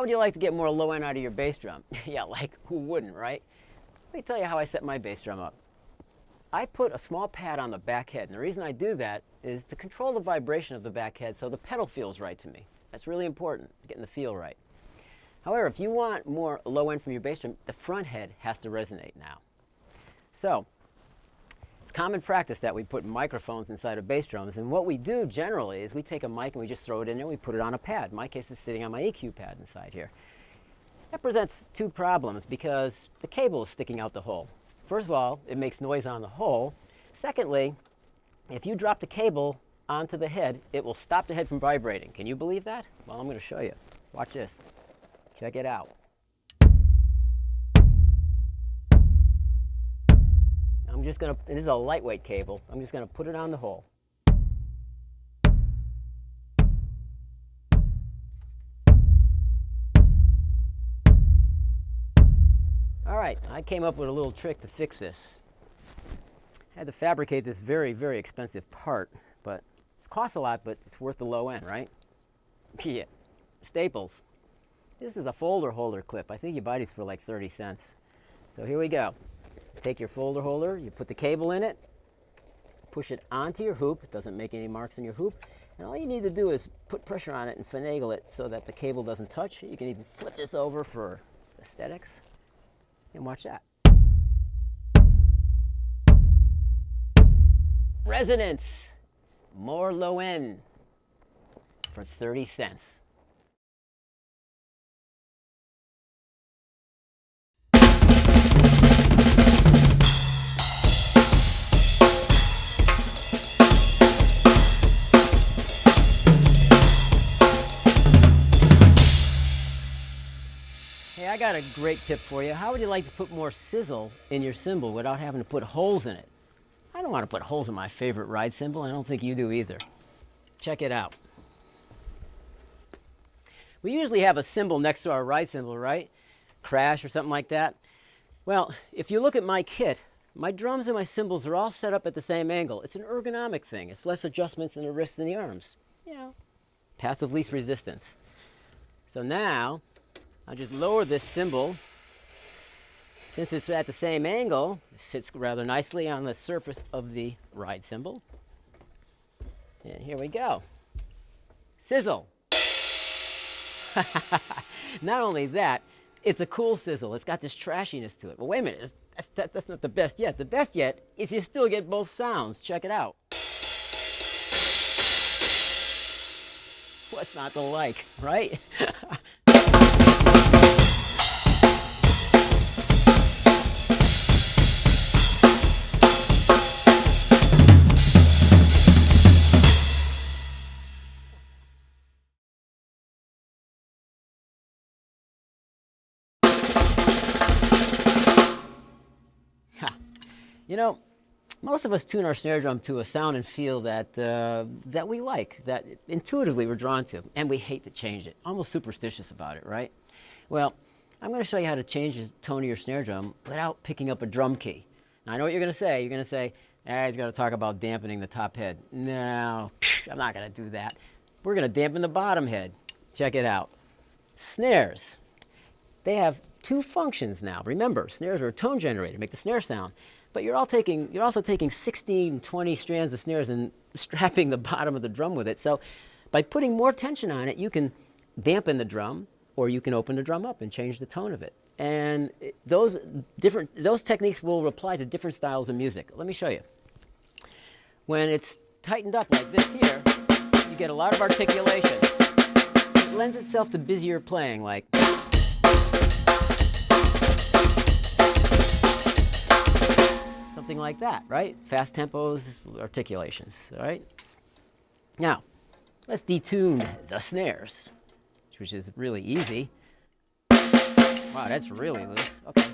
would you like to get more low end out of your bass drum? Yeah, like who wouldn't, right? Let me tell you how I set my bass drum up. I put a small pad on the back head, and the reason I do that is to control the vibration of the back head so the pedal feels right to me. That's really important, getting the feel right. However, if you want more low end from your bass drum, the front head has to resonate now. So, it's common practice that we put microphones inside of bass drums, and what we do generally is we take a mic and we just throw it in there, we put it on a pad. In my case, it's sitting on my EQ pad inside here. That presents two problems because the cable is sticking out the hole. First of all, it makes noise on the hole. Secondly, if you drop the cable onto the head, it will stop the head from vibrating. Can you believe that? Well, I'm going to show you. Watch this. Check it out. I'm just going to, this is a lightweight cable. I'm just going to put it on the hole. All right, I came up with a little trick to fix this. I had to fabricate this very, very expensive part, but it costs a lot, but it's worth the low end, right? Yeah, staples. This is a folder holder clip. I think you buy these for like 30 cents. So here we go. Take your folder holder, you put the cable in it, push it onto your hoop. It doesn't make any marks in your hoop. And all you need to do is put pressure on it and finagle it so that the cable doesn't touch. You can even flip this over for aesthetics. And watch that. Resonance. More low end for 30 cents. Hey, I got a great tip for you. How would you like to put more sizzle in your cymbal without having to put holes in it? I don't want to put holes in my favorite ride cymbal. I don't think you do either. Check it out. We usually have a cymbal next to our ride cymbal, right? Crash or something like that. Well, if you look at my kit, my drums and my cymbals are all set up at the same angle. It's an ergonomic thing. It's less adjustments in the wrists and the arms. You know, path of least resistance. So now, I'll just lower this cymbal. Since it's at the same angle, it fits rather nicely on the surface of the ride cymbal. And here we go. Sizzle. Not only that, it's a cool sizzle. It's got this trashiness to it. Well, wait a minute. That's not the best yet. The best yet is you still get both sounds. Check it out. What's not to like, right? You know, most of us tune our snare drum to a sound and feel that, that we like, that intuitively we're drawn to, and we hate to change it. Almost superstitious about it, right? Well, I'm going to show you how to change the tone of your snare drum without picking up a drum key. Now, I know what you're going to say. You're going to say, he's got to talk about dampening the top head. No, I'm not going to do that. We're going to dampen the bottom head. Check it out. Snares. They have two functions now. Remember, snares are a tone generator, make the snare sound. But you're also taking 16, 20 strands of snares and strapping the bottom of the drum with it. So by putting more tension on it, you can dampen the drum, or you can open the drum up and change the tone of it. And those techniques will apply to different styles of music. Let me show you. When it's tightened up like this here, you get a lot of articulation. It lends itself to busier playing, like something like that, right? Fast tempos, articulations, all right? Now, let's detune the snares, which is really easy. Wow, that's really loose. Okay.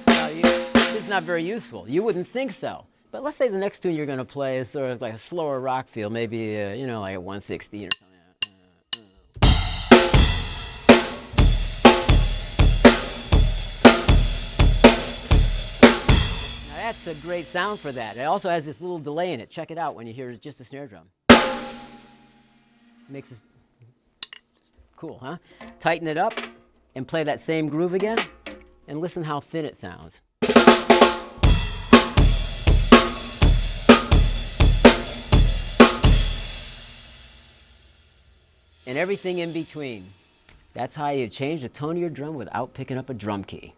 Now, this is not very useful. You wouldn't think so. But let's say the next tune you're going to play is sort of like a slower rock feel, maybe, you know, like a 116 or something. That's a great sound for that. It also has this little delay in it. Check it out when you hear just the snare drum. It makes this. Cool, huh? Tighten it up and play that same groove again, and listen how thin it sounds. And everything in between. That's how you change the tone of your drum without picking up a drum key.